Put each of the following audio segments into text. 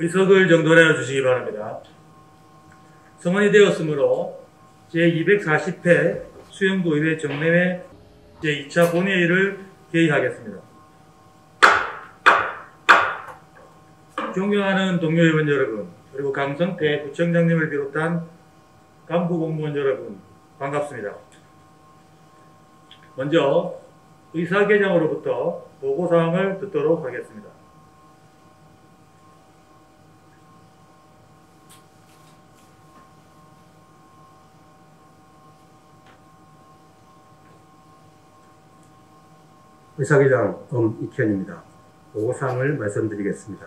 의석을 정돈해 주시기 바랍니다. 성원이 되었으므로 제240회 수영구의회 정례회 제2차 본회의를 개의하겠습니다. 존경하는 동료 의원 여러분, 그리고 강성태 구청장님을 비롯한 간부 공무원 여러분, 반갑습니다. 먼저 의사개장으로부터 보고사항을 듣도록 하겠습니다. 의사개장 엄익현입니다. 보고사항을 말씀드리겠습니다.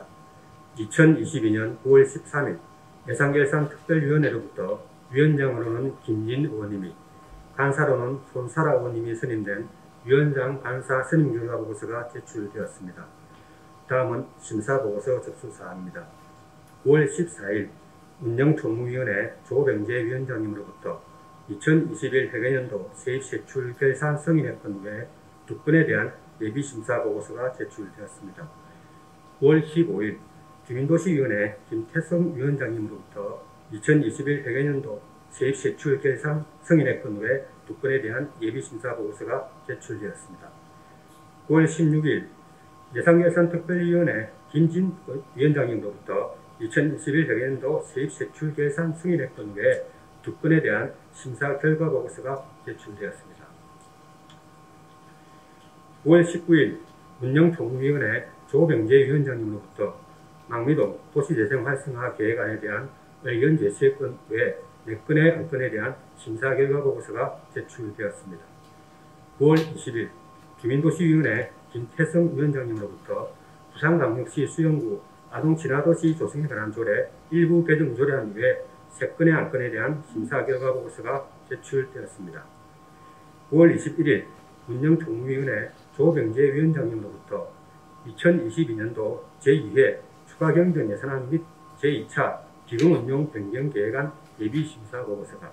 2022년 9월 13일 예산결산특별위원회로부터 위원장으로는 김진 의원님이, 간사로는 손사라 의원님이 선임된 위원장 간사 선임결과 보고서가 제출되었습니다. 다음은 심사보고서 접수사항입니다. 9월 14일 운영총무위원회 조병재 위원장님으로부터 2021 회계연도 세입세출 결산 승인했건 외 두 건에 대한 예비심사보고서가 제출되었습니다. 9월 15일 주민도시위원회 김태성 위원장님으로부터 2021 회계연도 세입세출 결산 승인했건 외 두 건에 대한 예비심사보고서가 제출되었습니다. 9월 16일 예산결산특별위원회 김진 위원장님으로부터 2021 회계연도 세입세출 결산 승인했건 외 두 건에 대한 심사 결과 보고서가 제출되었습니다. 9월 19일 운영총무위원회 조병재 위원장님으로부터 망미동 도시재생 활성화 계획안에 대한 의견 제시권 외 4건의 안건에 대한 심사 결과 보고서가 제출되었습니다. 9월 20일 주민도시위원회 김태성 위원장님으로부터 부산광역시 수영구 아동친화도시 조성에 관한 조례 일부 개정 조례안 외 3건의 안건에 대한 심사 결과 보고서가 제출되었습니다. 9월 21일 운영총무위원회 조병재 위원장님으로부터 2022년도 제2회 추가경정 예산안 및 제2차 기금운용 변경계획안 예비심사보고서가,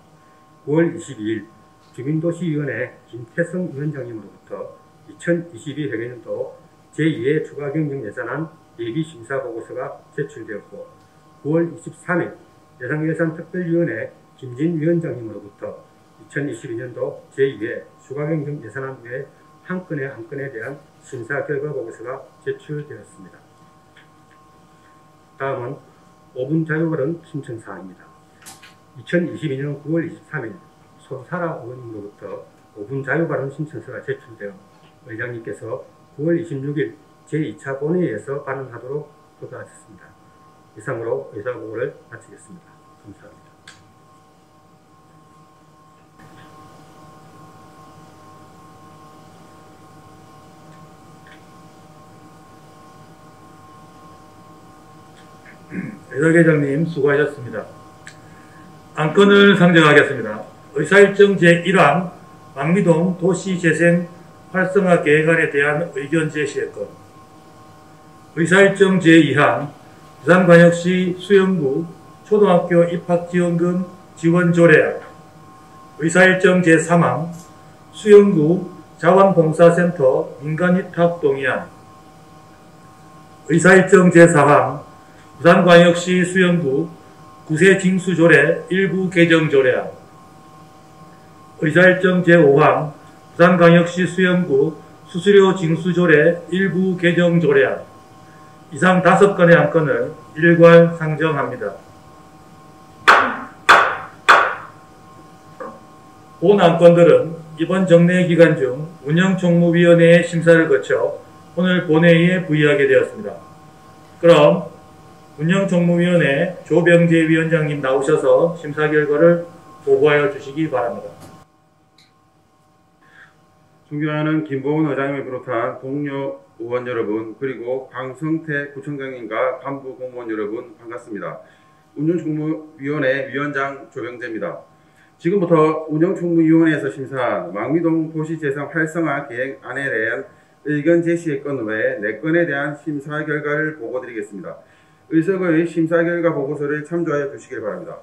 9월 22일 주민도시위원회 김태성 위원장님으로부터 2022 회계연도 제2회 추가경정 예산안 예비심사보고서가 제출되었고, 9월 23일 예산결산특별위원회 김진 위원장님으로부터 2022년도 제2회 추가경정 예산안 외 한 건의 안건에 대한 심사 결과 보고서가 제출되었습니다. 다음은 5분 자유발언 신청사항입니다. 2022년 9월 23일 손사라 의원님으로부터 5분 자유발언 신청서가 제출되어 의장님께서 9월 26일 제2차 본회의에서 발언하도록 허가하셨습니다. 이상으로 의사보고를 마치겠습니다. 감사합니다. 의사계장님 수고하셨습니다. 안건을 상정하겠습니다. 의사일정 제1항 망미동 도시재생 활성화 계획안에 대한 의견 제시의 건, 의사일정 제2항 부산광역시 수영구 초등학교 입학지원금 지원조례안, 의사일정 제3항 수영구 자원봉사센터 민간위탁동의안, 의사일정 제4항 부산광역시 수영구 구세징수조례 일부 개정조례안, 의사일정 제5항 부산광역시 수영구 수수료 징수조례 일부 개정조례안, 이상 5건의 안건을 일괄 상정합니다. 본 안건들은 이번 정례 기간 중 운영총무위원회의 심사를 거쳐 오늘 본회의에 부의하게 되었습니다. 그럼 운영총무위원회 조병재 위원장님 나오셔서 심사 결과를 보고하여 주시기 바랍니다. 존경하는 김보은 의장님을 비롯한 동료 의원 여러분, 그리고 강성태 구청장님과 간부 공무원 여러분, 반갑습니다. 운영총무위원회 위원장 조병재입니다. 지금부터 운영총무위원회에서 심사한 망미동 도시재생 활성화 계획안에 대한 의견 제시의 건 외 4건에 대한 심사 결과를 보고드리겠습니다. 의석의 심사 결과 보고서를 참조하여 주시길 바랍니다.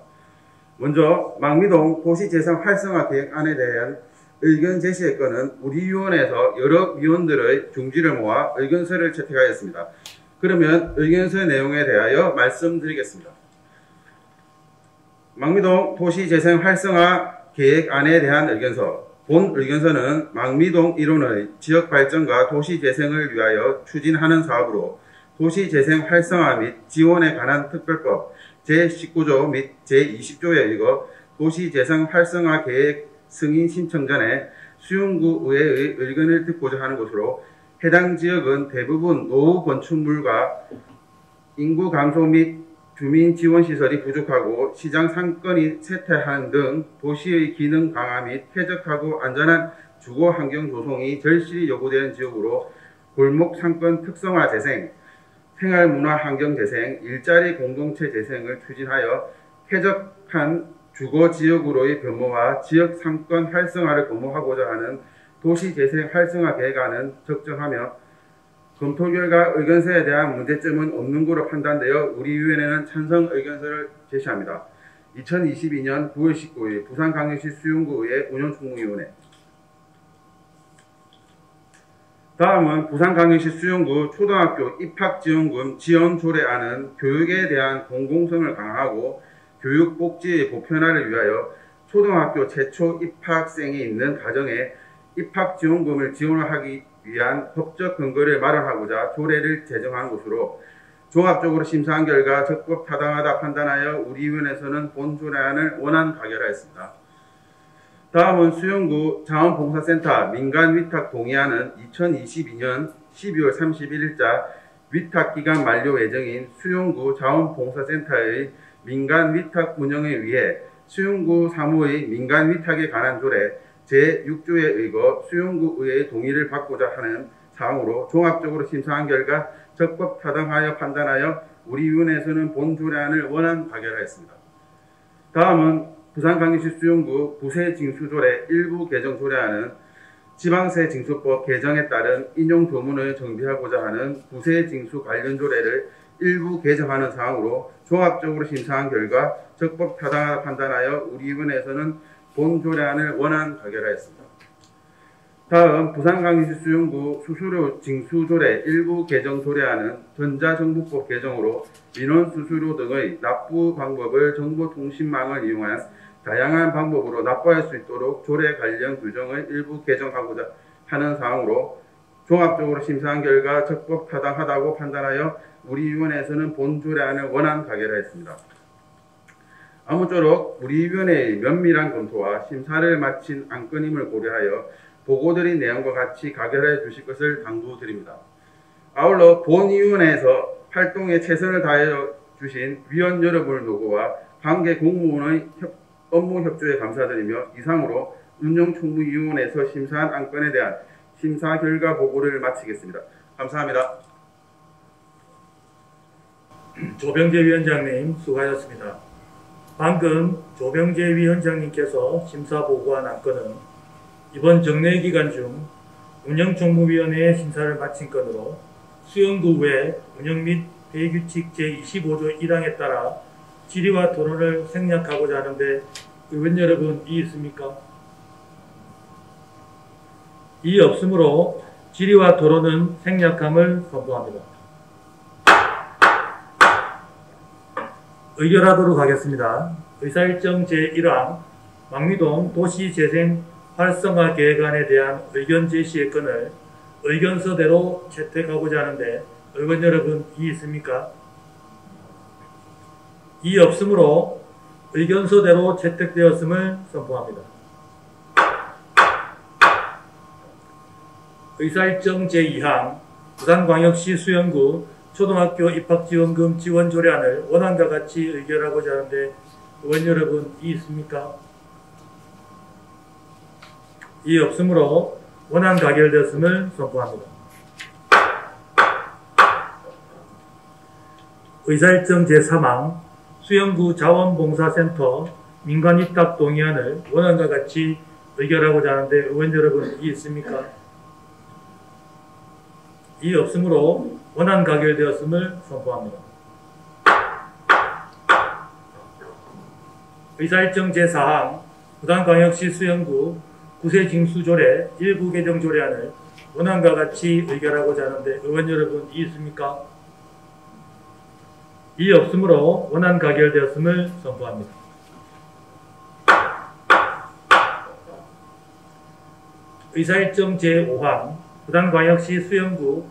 먼저 망미동 도시재생 활성화 계획안에 대한 의견 제시의 건은 우리 위원회에서 여러 위원들의 중지를 모아 의견서를 채택하였습니다. 그러면 의견서의 내용에 대하여 말씀드리겠습니다. 망미동 도시재생 활성화 계획안에 대한 의견서. 본 의견서는 망미동 1호의 지역발전과 도시재생을 위하여 추진하는 사업으로 도시재생 활성화 및 지원에 관한 특별법 제19조 및 제20조에 의거 도시재생 활성화 계획 승인 신청 전에 수용구 의회의 의견을 듣고자 하는 것으로 해당 지역은 대부분 노후 건축물과 인구 감소 및 주민 지원 시설이 부족하고 시장 상권이 쇠퇴하는 등 도시의 기능 강화 및 쾌적하고 안전한 주거 환경 조성이 절실히 요구되는 지역으로 골목 상권 특성화 재생, 생활문화 환경 재생, 일자리 공동체 재생을 추진하여 쾌적한 주거 지역으로의 변모와 지역 상권 활성화를 도모하고자 하는 도시재생 활성화 계획안은 적정하며 검토 결과 의견서에 대한 문제점은 없는 것으로 판단되어 우리 위원회는 찬성 의견서를 제시합니다. 2022년 9월 19일 부산광역시 수용구의회 운영총무위원회. 다음은 부산광역시 수용구 초등학교 입학지원금 지원조례안은 교육에 대한 공공성을 강화하고 교육복지의 보편화를 위하여 초등학교 최초 입학생이 있는 가정에 입학지원금을 지원하기 위한 법적 근거를 마련하고자 조례를 제정한 것으로 종합적으로 심사한 결과 적법 타당하다 판단하여 우리 위원회에서는 본 조례안을 원안 가결하였습니다. 다음은 수용구 자원봉사센터 민간위탁 동의안은 2022년 12월 31일자 위탁기간 만료 예정인 수용구 자원봉사센터의 민간위탁 운영에 위해 수용구 사무의 민간위탁에 관한 조례 제6조에 의거 수용구의회의 동의를 받고자 하는 사항으로 종합적으로 심사한 결과 적법 타당하여 판단하여 우리 위원회에서는 본 조례안을 원안 가결하였습니다. 다음은 부산광역시 수용구 부세징수조례 일부 개정 조례안은 지방세징수법 개정에 따른 인용조문을 정비하고자 하는 부세징수 관련 조례를 일부 개정하는 사항으로 종합적으로 심사한 결과 적법 타당하다 판단하여 우리 위원회에서는 본 조례안을 원안 가결하였습니다. 다음 부산광역시 수용구 수수료 징수조례 일부 개정 조례안은 전자정부법 개정으로 민원 수수료 등의 납부 방법을 정보통신망을 이용한 다양한 방법으로 납부할 수 있도록 조례 관련 규정을 일부 개정하고자 하는 사항으로 종합적으로 심사한 결과 적법 타당하다고 판단하여 우리 위원회에서는 본 조례안을 원안 가결하였습니다. 아무쪼록 우리 위원회의 면밀한 검토와 심사를 마친 안건임을 고려하여 보고드린 내용과 같이 가결해 주실 것을 당부드립니다. 아울러 본위원회에서 활동에 최선을 다하여 주신 위원 여러분의 노고와 관계 공무원의 업무 협조에 감사드리며 이상으로 운영총무위원회에서 심사한 안건에 대한 심사 결과 보고를 마치겠습니다. 감사합니다. 조병재 위원장님 수고하셨습니다. 방금 조병재 위원장님께서 심사 보고한 안건은 이번 정례 기간 중 운영총무위원회의 심사를 마친 건으로 수용구 외 운영 및 회의규칙 제25조 1항에 따라 질의와 토론을 생략하고자 하는데 의원 여러분 이의 있습니까? 이의 없으므로 질의와 토론은 생략함을 선포합니다. 의결하도록 하겠습니다. 의사일정 제1항 망미동 도시재생 활성화 계획안에 대한 의견 제시의 건을 의견서대로 채택하고자 하는데 의원 여러분 이의 있습니까? 이의 없으므로 의견서대로 채택되었음을 선포합니다. 의사일정 제2항 부산광역시 수영구 초등학교 입학지원금 지원조례안을 원안과 같이 의결하고자 하는데 의원 여러분 이의 있습니까? 이의 없으므로 원안 가결되었음을 선포합니다. 의사일정 제3항 수영구 자원봉사센터 민간위탁 동의안을 원안과 같이 의결하고자 하는데 의원 여러분 이의 있습니까? 이의 없으므로 원안 가결되었음을 선포합니다. 의사일정 제4항 부산광역시 수영구 구세징수조례 일부 개정 조례안을 원안과 같이 의결하고자 하는데 의원 여러분 이의 있습니까? 이의 없으므로 원안 가결되었음을 선포합니다. 의사일정 제5항 부산광역시 수영구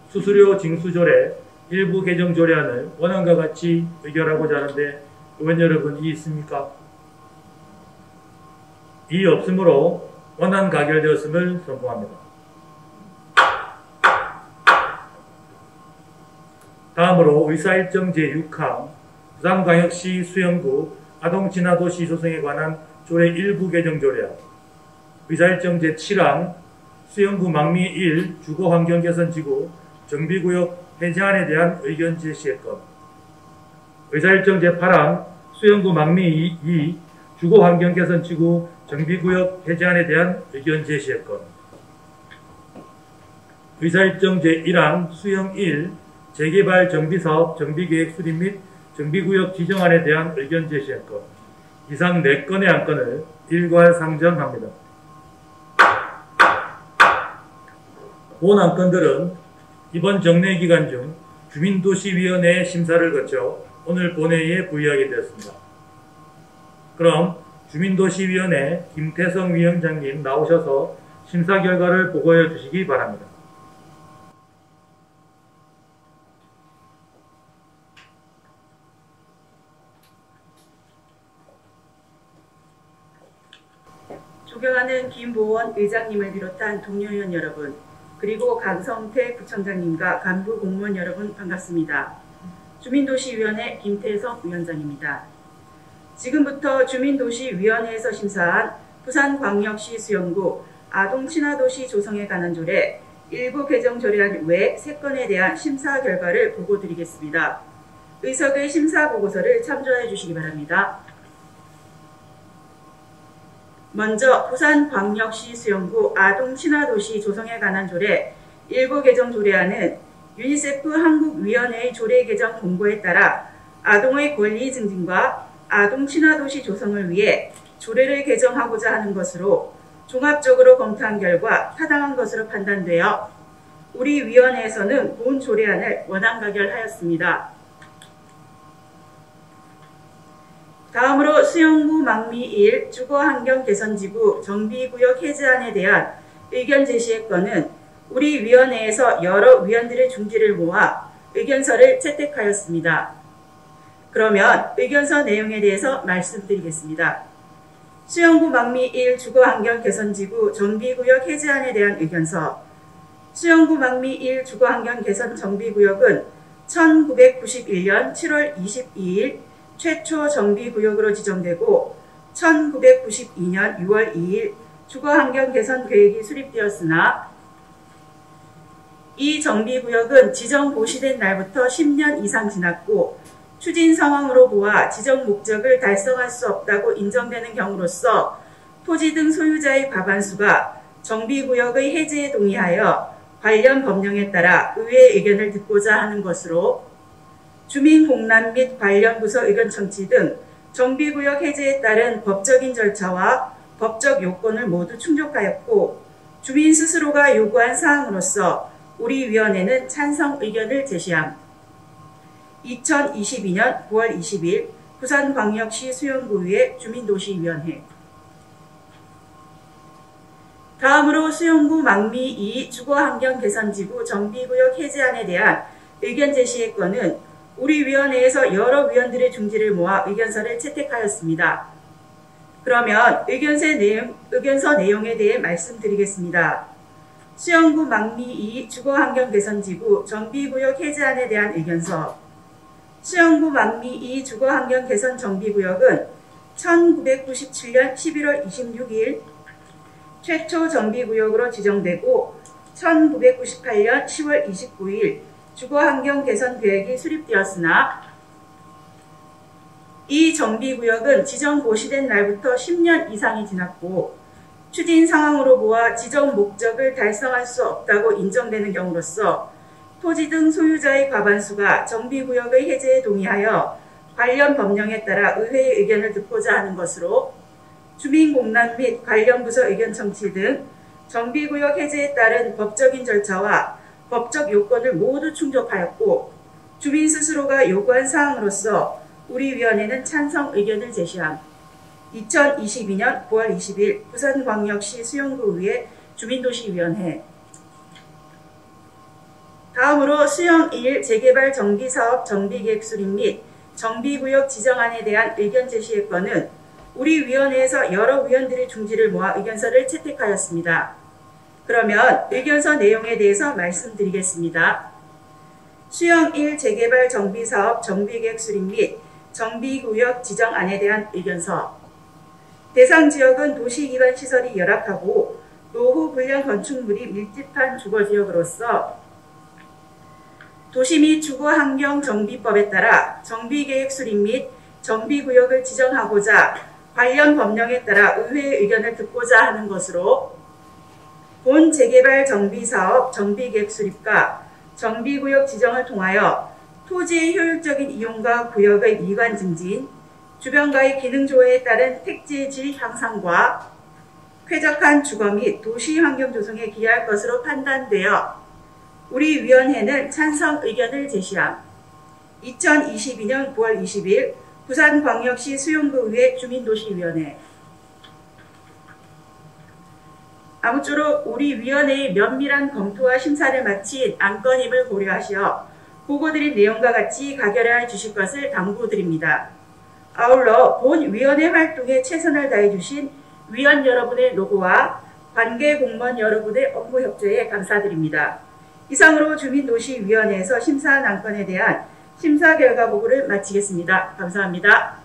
수수료 징수조례 일부 개정 조례안을 원안과 같이 의결하고자 하는데 의원 여러분 이의 있습니까? 이의 없으므로 원안 가결되었음을 선포합니다. 다음으로 의사일정 제6항 부산광역시 수영구 아동친화도시 조성에 관한 조례 일부 개정 조례안 의사일정 제7항 수영구 망미 1 주거환경개선지구 정비구역 해제안에 대한 의견 제시의 건 의사일정 제8항 수영구 망미 2 주거환경개선지구 정비구역 해제안에 대한 의견 제시의 건 의사일정 제1항 수영 1 재개발 정비사업 정비계획 수립 및 정비구역 지정안에 대한 의견 제시의 건 이상 4건의 안건을 일괄 상정합니다. 본 안건들은 이번 정례 기간 중 주민도시위원회의 심사를 거쳐 오늘 본회의에 부의하게 되었습니다. 그럼 주민도시위원회 김태성 위원장님 나오셔서 심사 결과를 보고해 주시기 바랍니다. 존경하는 김보원 의장님을 비롯한 동료 의원 여러분, 그리고 강성태 구청장님과 간부 공무원 여러분 반갑습니다. 주민도시위원회 김태성 위원장입니다. 지금부터 주민도시위원회에서 심사한 부산광역시 수영구 아동친화도시 조성에 관한 조례 일부 개정 조례안 외 3건에 대한 심사 결과를 보고드리겠습니다. 의석의 심사 보고서를 참조해 주시기 바랍니다. 먼저 부산광역시 수영구 아동친화도시 조성에 관한 조례 일부 개정 조례안은 유니세프 한국위원회의 조례 개정 공고에 따라 아동의 권리 증진과 아동친화도시 조성을 위해 조례를 개정하고자 하는 것으로 종합적으로 검토한 결과 타당한 것으로 판단되어 우리 위원회에서는 본 조례안을 원안 가결하였습니다. 다음으로 수영구 망미 1 주거환경개선지구 정비구역 해제안에 대한 의견 제시의 건은 우리 위원회에서 여러 위원들의 중지를 모아 의견서를 채택하였습니다. 그러면 의견서 내용에 대해서 말씀드리겠습니다. 수영구 망미 1 주거환경개선지구 정비구역 해제안에 대한 의견서 수영구 망미 1 주거환경개선 정비구역은 1991년 7월 22일 최초 정비구역으로 지정되고 1992년 6월 2일 주거환경개선계획이 수립되었으나 이 정비구역은 지정 고시된 날부터 10년 이상 지났고 추진 상황으로 보아 지정 목적을 달성할 수 없다고 인정되는 경우로서 토지 등 소유자의 과반수가 정비구역의 해제에 동의하여 관련 법령에 따라 의회의 의견을 듣고자 하는 것으로 주민공란 및 관련 부서 의견 청취 등 정비구역 해제에 따른 법적인 절차와 법적 요건을 모두 충족하였고 주민 스스로가 요구한 사항으로서 우리 위원회는 찬성 의견을 제시함. 2022년 9월 20일 부산광역시 수영구의 주민도시위원회. 다음으로 수영구 망미 2 주거환경개선지구 정비구역 해제안에 대한 의견 제시의 건은 우리 위원회에서 여러 위원들의 중지를 모아 의견서를 채택하였습니다. 그러면 의견서 내용에 대해 말씀드리겠습니다. 수영구 망미 2 주거환경개선지구 정비구역 해제안에 대한 의견서 수영구 망미 2 주거환경개선 정비구역은 1997년 11월 26일 최초 정비구역으로 지정되고 1998년 10월 29일 주거환경개선계획이 수립되었으나 이 정비구역은 지정 고시된 날부터 10년 이상이 지났고 추진 상황으로 보아 지정 목적을 달성할 수 없다고 인정되는 경우로서 토지 등 소유자의 과반수가 정비구역의 해제에 동의하여 관련 법령에 따라 의회의 의견을 듣고자 하는 것으로 주민공란 및 관련 부서 의견 청취 등 정비구역 해제에 따른 법적인 절차와 법적 요건을 모두 충족하였고 주민 스스로가 요구한 사항으로서 우리 위원회는 찬성 의견을 제시함. 2022년 9월 20일 부산광역시 수영구의회 주민도시위원회. 다음으로 수영 1 재개발 정비사업 정비계획 수립 및 정비구역 지정안에 대한 의견 제시의 건은 우리 위원회에서 여러 위원들의 중지를 모아 의견서를 채택하였습니다. 그러면 의견서 내용에 대해서 말씀드리겠습니다. 수영 1 재개발 정비사업 정비계획 수립 및 정비구역 지정안에 대한 의견서. 대상 지역은 도시 기반 시설이 열악하고 노후 불량 건축물이 밀집한 주거지역으로서 도시 및 주거환경정비법에 따라 정비계획 수립 및 정비구역을 지정하고자 관련 법령에 따라 의회의 의견을 듣고자 하는 것으로 본 재개발 정비사업 정비계획 수립과 정비구역 지정을 통하여 토지의 효율적인 이용과 구역의 미관 증진, 주변과의 기능 조회에 따른 택지의 질 향상과 쾌적한 주거 및 도시 환경 조성에 기여할 것으로 판단되어 우리 위원회는 찬성 의견을 제시함. 2022년 9월 20일 부산광역시 수영구의회 주민도시위원회. 아무쪼록 우리 위원회의 면밀한 검토와 심사를 마친 안건임을 고려하시어 보고드린 내용과 같이 가결하여 주실 것을 당부드립니다. 아울러 본 위원회 활동에 최선을 다해 주신 위원 여러분의 노고와 관계 공무원 여러분의 업무 협조에 감사드립니다. 이상으로 주민도시위원회에서 심사한 안건에 대한 심사 결과 보고를 마치겠습니다. 감사합니다.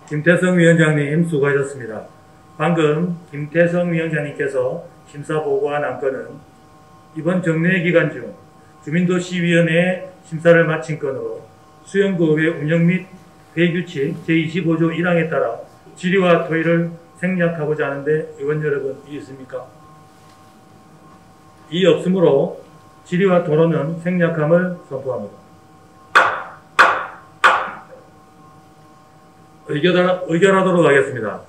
김태성 위원장님 수고하셨습니다. 방금 김태성 위원장님께서 심사 보고한 안건은 이번 정례 기간 중 주민도시위원회 심사를 마친 건으로 수영구의회 운영 및 회의규칙 제25조 1항에 따라 질의와 토의를 생략하고자 하는데 의원 여러분 이의 있습니까? 이의 없으므로 질의와 토론은 생략함을 선포합니다. 의결하도록 하겠습니다.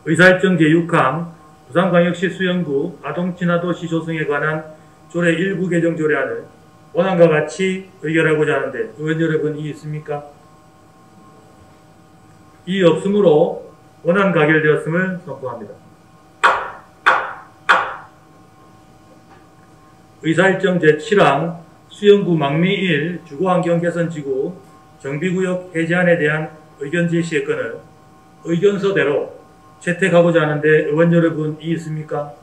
의사일정 제6항 부산광역시 수영구 아동친화도시 조성에 관한 조례 일부 개정 조례안을 원안과 같이 의결하고자 하는데 의원 여러분 이의 있습니까? 이의 없으므로 원안 가결되었음을 선포합니다. 의사일정 제7항 수영구 망미 1 주거환경개선지구 정비구역 해제안에 대한 의견 제시의 건을 의견서대로 채택하고자 하는데 의원 여러분 이의 있습니까?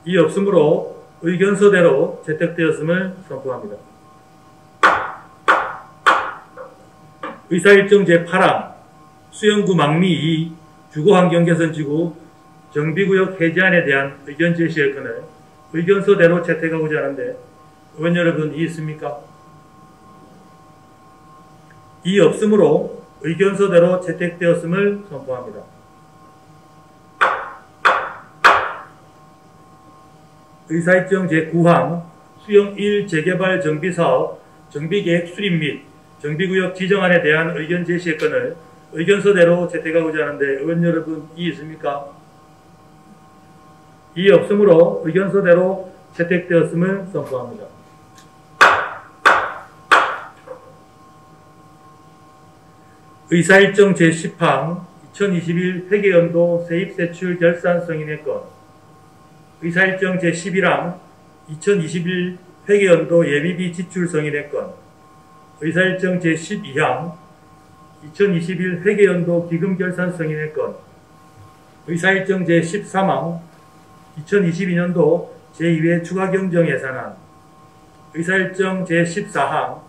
이의 없으므로 의견서대로 채택되었음을 선포합니다. 의사일정 제8항 수영구 망미 2 주거환경개선지구 정비구역 해제안에 대한 의견 제시의 건을 의견서대로 채택하고자 하는데 의원 여러분 이의 있습니까? 이의 없으므로 의견서대로 채택되었음을 선포합니다. 의사일정 제9항 수영 1 재개발 정비사업 정비계획 수립 및 정비구역 지정안에 대한 의견 제시의 건을 의견서대로 채택하고자 하는데 의원 여러분 이의 있습니까? 이의 없으므로 의견서대로 채택되었음을 선포합니다. 의사일정 제10항 2021 회계연도 세입세출 결산 승인의 건 의사일정 제11항 2021 회계연도 예비비 지출 승인의 건 의사일정 제12항 2021 회계연도 기금 결산 승인의 건 의사일정 제13항 2022년도 제2회 추가경정 예산안 의사일정 제14항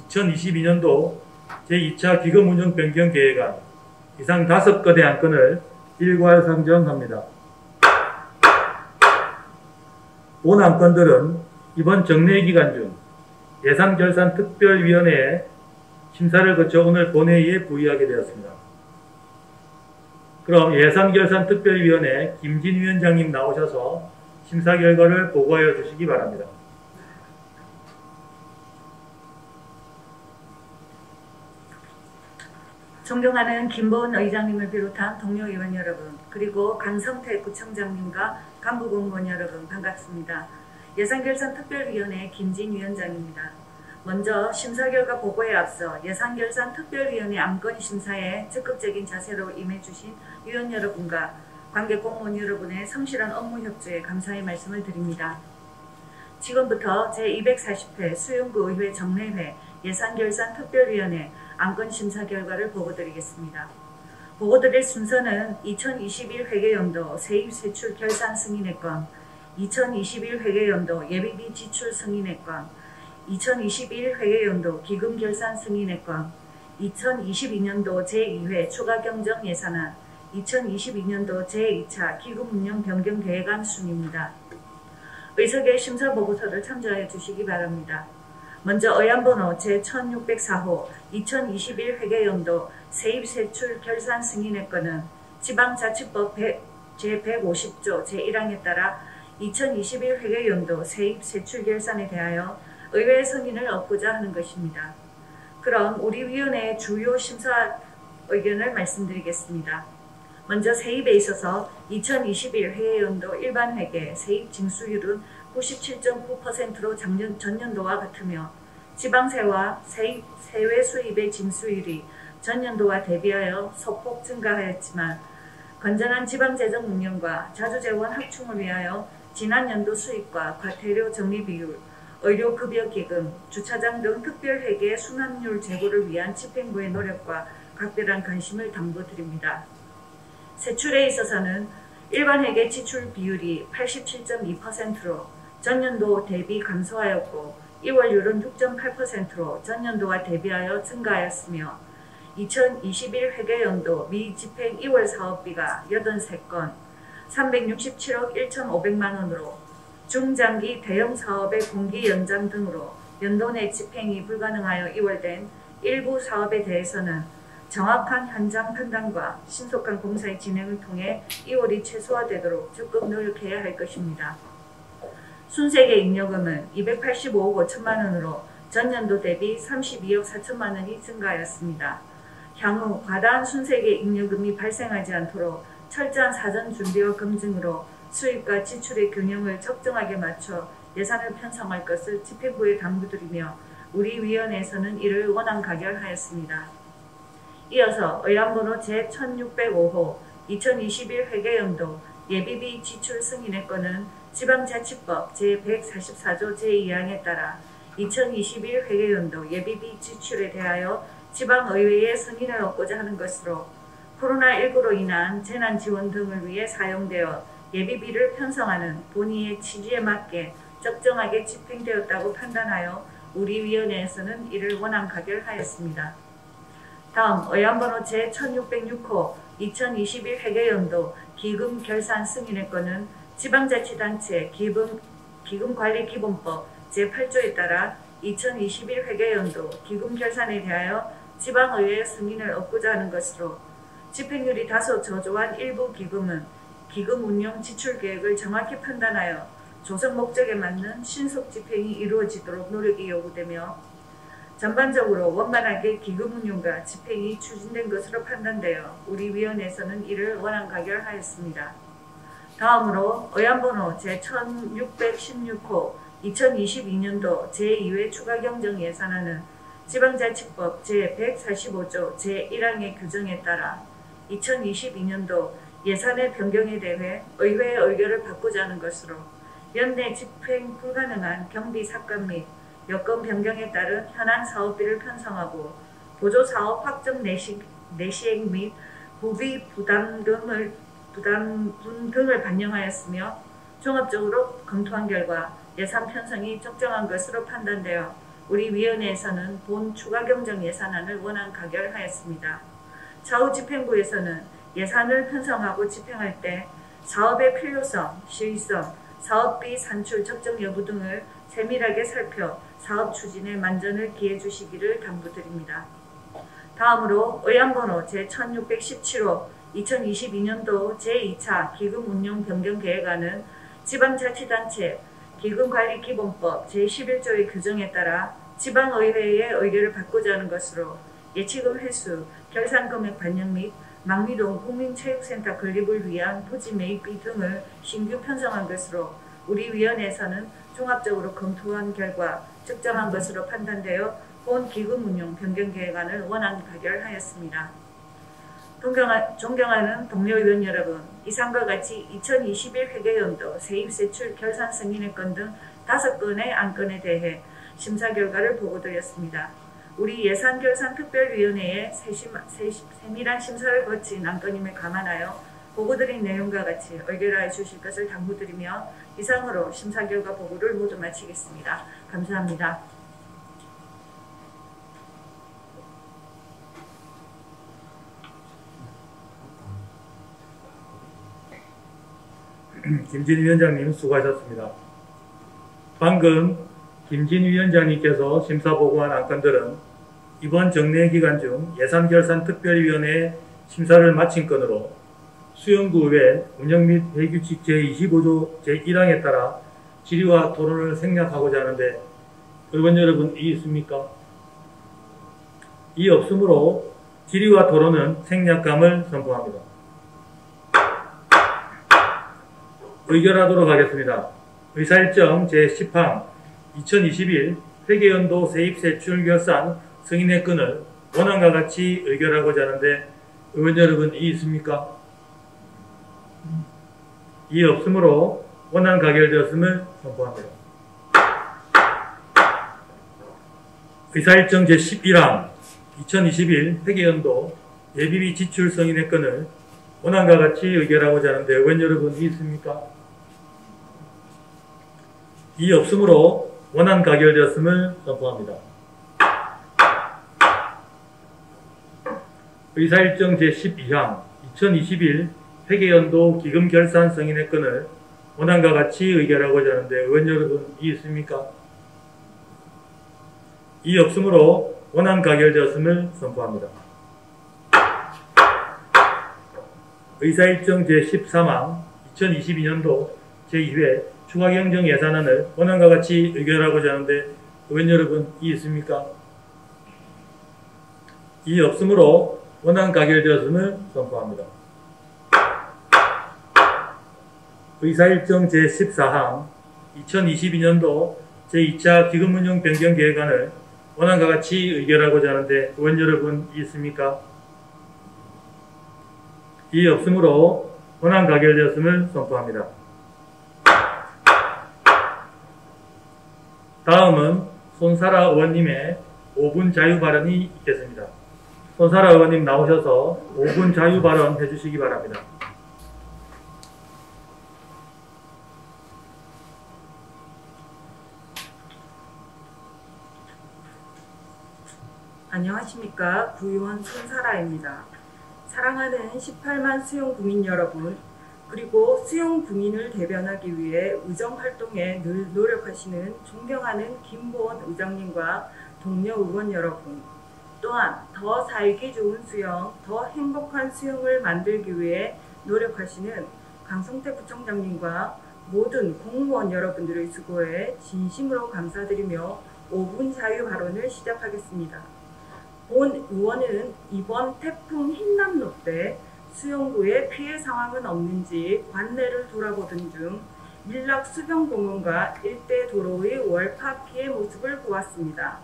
2022년도 제2차 기금운영 변경 계획안 이상 5건의 안건을 일괄 상정합니다. 본 안건들은 이번 정례 기간 중 예산결산특별위원회에 심사를 거쳐 오늘 본회의에 부의하게 되었습니다. 그럼 예산결산특별위원회 김진 위원장님 나오셔서 심사 결과를 보고하여 주시기 바랍니다. 존경하는 김보은 의장님을 비롯한 동료 의원 여러분, 그리고 강성태 구청장님과 간부 공무원 여러분 반갑습니다. 예산결산특별위원회 김진 위원장입니다. 먼저 심사 결과 보고에 앞서 예산결산특별위원회 안건 심사에 적극적인 자세로 임해주신 위원 여러분과 관계 공무원 여러분의 성실한 업무 협조에 감사의 말씀을 드립니다. 지금부터 제240회 수용구 의회 정례회 예산결산특별위원회 안건심사 결과를 보고드리겠습니다. 보고드릴 순서는 2021 회계연도 세입세출 결산 승인의 건, 2021 회계연도 예비비 지출 승인의 건, 2021 회계연도 기금 결산 승인의 건, 2022년도 제2회 추가 경정 예산안, 2022년도 제2차 기금 운영 변경 계획안 순입니다. 의석의 심사 보고서를 참조하여 주시기 바랍니다. 먼저 의안번호 제1604호 2021 회계연도 세입세출 결산 승인의 건은 지방자치법 제150조 제1항에 따라 2021 회계연도 세입세출 결산에 대하여 의회 승인을 얻고자 하는 것입니다. 그럼 우리 위원회의 주요 심사 의견을 말씀드리겠습니다. 먼저 세입에 있어서 2021 회계연도 일반회계 세입 징수율은 97.9%로 전년도와 같으며 지방세와 세외 수입의 징수율이 전년도와 대비하여 소폭 증가하였지만 건전한 지방재정 운영과 자주재원 확충을 위하여 지난 연도 수입과 과태료 정리 비율, 의료급여기금, 주차장 등 특별회계 순환율 제고를 위한 집행부의 노력과 각별한 관심을 당부드립니다. 세출에 있어서는 일반회계 지출 비율이 87.2%로 전년도 대비 감소하였고 2월율은 6.8%로 전년도와 대비하여 증가하였으며 2021 회계연도 미집행 2월 사업비가 83건 367억 1,500만원으로 중장기 대형 사업의 공기 연장 등으로 연도 내 집행이 불가능하여 2월된 일부 사업에 대해서는 정확한 현장 판단과 신속한 공사의 진행을 통해 2월이 최소화되도록 적극 노력해야 할 것입니다. 순세계 잉여금은 285억 5천만 원으로 전년도 대비 32억 4천만 원이 증가하였습니다. 향후 과다한 순세계 잉여금이 발생하지 않도록 철저한 사전 준비와 검증으로 수입과 지출의 균형을 적정하게 맞춰 예산을 편성할 것을 집행부에 당부드리며 우리 위원회에서는 이를 원안 가결하였습니다. 이어서 의안번호 제1605호 2021 회계연도 예비비 지출 승인의 건은 지방자치법 제144조 제2항에 따라 2021 회계연도 예비비 지출에 대하여 지방의회의 승인을 얻고자 하는 것으로 코로나19로 인한 재난지원 등을 위해 사용되어 예비비를 편성하는 본의의 취지에 맞게 적정하게 집행되었다고 판단하여 우리 위원회에서는 이를 원안 가결하였습니다. 다음 의안번호 제1606호 2021 회계연도 기금 결산 승인의 건은 지방자치단체 기금관리기본법 제8조에 따라 2021 회계연도 기금 결산에 대하여 지방의회 승인을 얻고자 하는 것으로 집행률이 다소 저조한 일부 기금은 기금 운용 지출 계획을 정확히 판단하여 조성 목적에 맞는 신속 집행이 이루어지도록 노력이 요구되며 전반적으로 원만하게 기금 운용과 집행이 추진된 것으로 판단되어 우리 위원회에서는 이를 원안 가결하였습니다. 다음으로 의안번호 제1616호 2022년도 제2회 추가경정 예산안은 지방자치법 제145조 제1항의 규정에 따라 2022년도 예산의 변경에 대해 의회의 의결을 받고자 하는 것으로 연내 집행 불가능한 경비 삭감 및 여건 변경에 따른 현안 사업비를 편성하고 보조사업 확정 내시행 및 부비 부담 등을 반영하였으며 종합적으로 검토한 결과 예산 편성이 적정한 것으로 판단되어 우리 위원회에서는 본 추가경정 예산안을 원안 가결하였습니다. 차후 집행부에서는 예산을 편성하고 집행할 때 사업의 필요성, 시의성, 사업비 산출 적정 여부 등을 세밀하게 살펴 사업 추진에 만전을 기해 주시기를 당부드립니다. 다음으로 의안번호 제1617호 2022년도 제2차 기금 운용 변경 계획안은 지방자치단체 기금관리기본법 제11조의 규정에 따라 지방의회의 의결을 받고자 하는 것으로 예치금 횟수, 결산금액 반영 및 망미동 국민체육센터 건립을 위한 토지 매입비 등을 신규 편성한 것으로 우리 위원회에서는 종합적으로 검토한 결과 적정한 것으로 판단되어 본 기금 운용 변경 계획안을 원안 가결하였습니다. 존경하는 동료 의원 여러분, 이상과 같이 2021 회계연도 세입세출 결산 승인의 건 등 5건의 안건에 대해 심사 결과를 보고드렸습니다. 우리 예산결산특별위원회의 세밀한 심사를 거친 안건임을 감안하여 보고드린 내용과 같이 의결하여 주실 것을 당부드리며 이상으로 심사 결과 보고를 모두 마치겠습니다. 감사합니다. 김진 위원장님 수고하셨습니다. 방금 김진 위원장님께서 심사보고한 안건들은 이번 정례 기간 중 예산결산특별위원회 심사를 마친 건으로 수영구의회 운영 및 회규칙 제25조 제1항에 따라 질의와 토론을 생략하고자 하는데 의원 여러분 이의 있습니까? 이의 없으므로 질의와 토론은 생략감을 선포합니다. 의결하도록 하겠습니다. 의사일정 제10항 2021 회계연도 세입세출 결산 승인의 건을 원안과 같이 의결하고자 하는데 의원 여러분 이의 있습니까? 이의 없으므로 원안 가결되었음을 선포합니다. 의사일정 제11항 2021 회계연도 예비비 지출 승인의 건을 원안과 같이 의결하고자 하는데 의원 여러분 이의 있습니까? 이의 없으므로 원안 가결되었음을 선포합니다. 의사일정 제12항 2021 회계연도 기금 결산 승인의 건을 원안과 같이 의결하고자 하는데 의원 여러분 이의 있습니까? 이의 없으므로 원안 가결되었음을 선포합니다. 의사일정 제13항 2022년도 제2회 추가경정 예산안을 원안과 같이 의결하고자 하는데 의원 여러분 이의 있습니까? 이의 없으므로 원안 가결되었음을 선포합니다. 의사일정 제14항 2022년도 제2차 기금운용 변경 계획안을 원안과 같이 의결하고자 하는데 의원 여러분 이의 있습니까? 이의 없으므로 원안 가결되었음을 선포합니다. 다음은 손사라 의원님의 5분 자유 발언이 있겠습니다. 손사라 의원님 나오셔서 5분 자유 발언 해주시기 바랍니다. 안녕하십니까. 구의원 손사라입니다. 사랑하는 18만 수용 구민 여러분, 그리고 수용 구민을 대변하기 위해 의정활동에 늘 노력하시는 존경하는 김보원 의장님과 동료 의원 여러분, 또한 더 살기 좋은 수영, 더 행복한 수영을 만들기 위해 노력하시는 강성태 부총장님과 모든 공무원 여러분들의 수고에 진심으로 감사드리며 5분 자유 발언을 시작하겠습니다. 본 의원은 이번 태풍 흰남노 때 수영구에 피해 상황은 없는지 관내를 돌아보던 중 밀락 수변공원과 일대 도로의 월파 피해 모습을 보았습니다.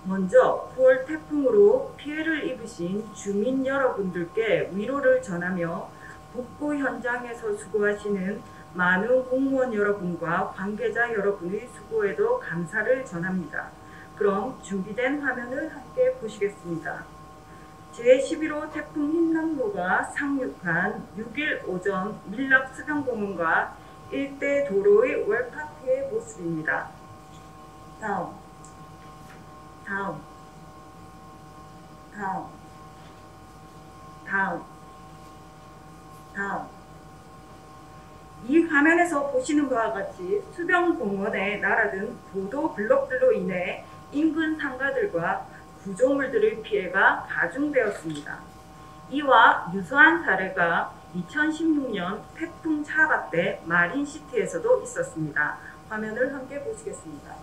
먼저 9월 태풍으로 피해를 입으신 주민 여러분들께 위로를 전하며 복구 현장에서 수고하시는 많은 공무원 여러분과 관계자 여러분의 수고에도 감사를 전합니다. 그럼 준비된 화면을 함께 보시겠습니다. 제11호 태풍 흰남노가 상륙한 6일 오전 밀락 수변공원과 일대 도로의 월파 피해 모습입니다. 다음. 이 화면에서 보시는 바와 같이 수변공원에 날아든 보도 블록들로 인해 인근 상가들과 구조물들의 피해가 가중되었습니다. 이와 유사한 사례가 2016년 태풍 차바 때 마린시티에서도 있었습니다. 화면을 함께 보시겠습니다.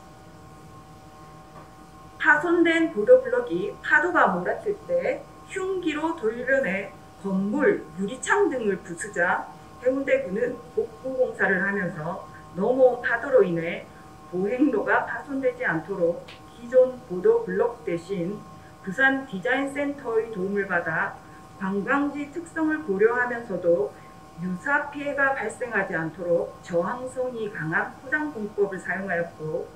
파손된 보도블럭이 파도가 몰아칠 때 흉기로 돌려내 건물, 유리창 등을 부수자 해운대구는 복구 공사를 하면서 넘어온 파도로 인해 보행로가 파손되지 않도록 기존 보도블럭 대신 부산 디자인센터의 도움을 받아 관광지 특성을 고려하면서도 유사 피해가 발생하지 않도록 저항성이 강한 포장공법을 사용하였고,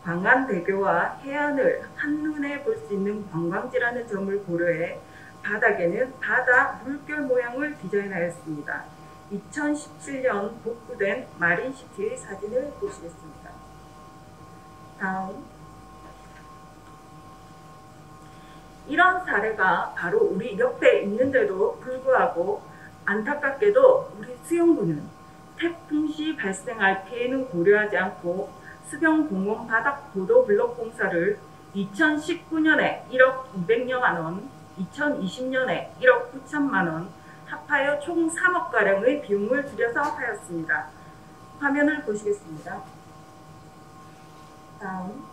광안대교와 해안을 한눈에 볼 수 있는 관광지라는 점을 고려해 바닥에는 바다 물결 모양을 디자인하였습니다. 2017년 복구된 마린시티의 사진을 보시겠습니다. 다음, 이런 사례가 바로 우리 옆에 있는데도 불구하고 안타깝게도 우리 수영구는 태풍 시 발생할 피해는 고려하지 않고 수변공원 바닥 보도블럭 공사를 2019년에 1억 200여만 원, 2020년에 1억 9천만 원, 합하여 총 3억가량의 비용을 들여서 하였습니다. 화면을 보시겠습니다. 다음,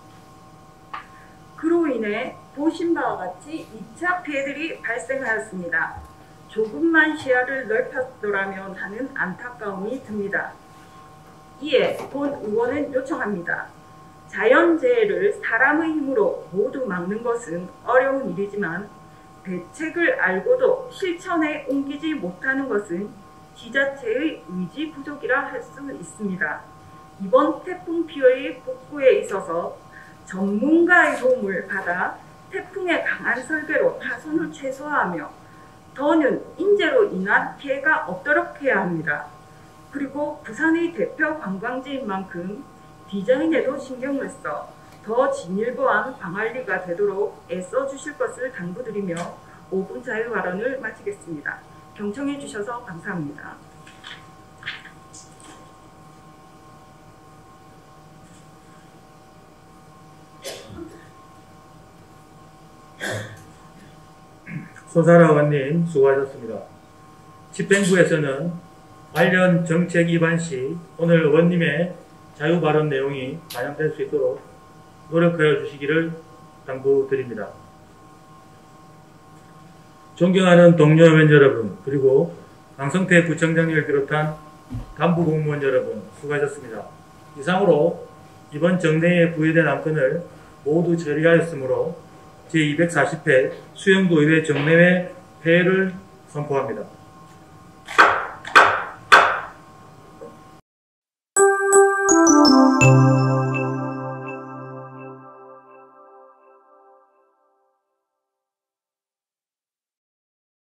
그로 인해 보신 바와 같이 2차 피해들이 발생하였습니다. 조금만 시야를 넓혔더라면 하는 안타까움이 듭니다. 이에 본 의원은 요청합니다. 자연재해를 사람의 힘으로 모두 막는 것은 어려운 일이지만 대책을 알고도 실천에 옮기지 못하는 것은 지자체의 의지 부족이라 할 수 있습니다. 이번 태풍 피해의 복구에 있어서 전문가의 도움을 받아 태풍의 강한 설계로 파손을 최소화하며 더는 인재로 인한 피해가 없도록 해야 합니다. 그리고 부산의 대표 관광지인 만큼 디자인에도 신경을 써 더 진일보한 광안리가 되도록 애써 주실 것을 당부드리며 5분 자유 발언을 마치겠습니다. 경청해 주셔서 감사합니다. 소사라 의원님 수고하셨습니다. 집행부에서는 관련 정책 위반 시 오늘 의원님의 자유 발언 내용이 반영될 수 있도록 노력하여 주시기를 당부드립니다. 존경하는 동료 의원 여러분, 그리고 강성태 구청장님을 비롯한 간부 공무원 여러분 수고하셨습니다. 이상으로 이번 정례에 부여된 안건을 모두 처리하였으므로 제240회 수영구 의회 정례회 폐회를 선포합니다.